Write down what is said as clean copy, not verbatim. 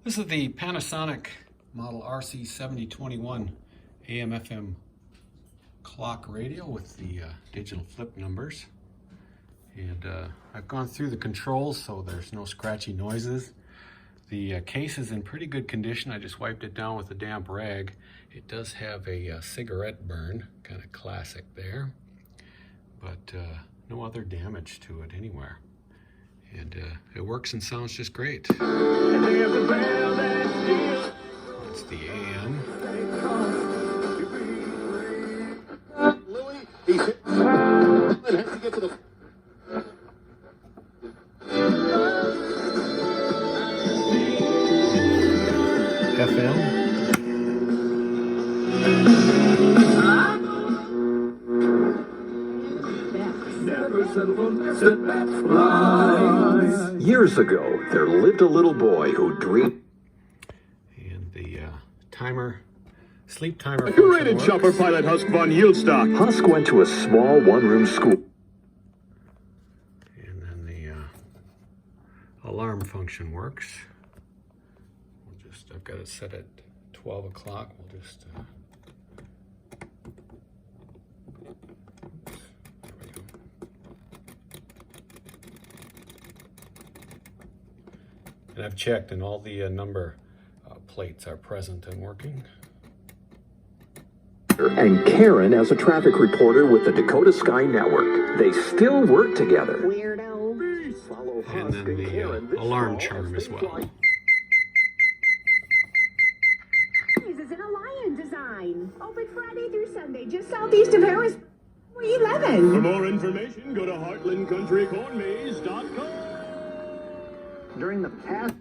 This is the Panasonic model RC-7021 AM/FM clock radio with the digital flip numbers. And I've gone through the controls so there's no scratchy noises. The case is in pretty good condition. I just wiped it down with a damp rag. It does have a cigarette burn, kind of classic there, but no other damage to it anywhere. And it works and sounds just great. That's the AM. FM. Years ago, there lived a little boy who dreamed. And the sleep timer. Decorated chopper pilot Husk von Yieldstock. Husk went to a small one-room school. And then the alarm function works. I've got it set at 12 o'clock. We'll just there we go. And I've checked, and all the number plates are present and working. And Karen as a traffic reporter with the Dakota Sky Network. They still work together. Weirdo. And then the alarm charm as well. Is in a lion design. Open Friday through Sunday, just southeast of Harris. 11. For more information, go to heartlandcountrycornmaze.com. During the past